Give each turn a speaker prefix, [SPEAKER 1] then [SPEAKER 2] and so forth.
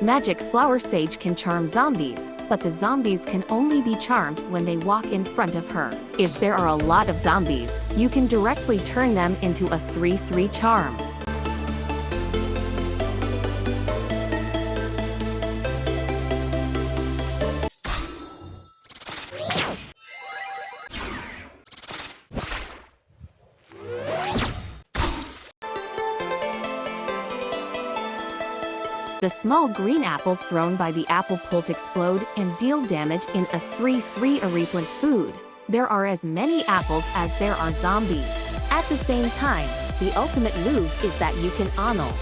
[SPEAKER 1] Magic Flower Sage can charm zombies, but the zombies can only be charmed when they walk in front of her. If there are a lot of zombies, you can directly turn them into a 3/3 charm. The small green apples thrown by the apple pult explode and deal damage in a 3/3 replant food. There are as many apples as there are zombies. At the same time, the ultimate move is that you can annul.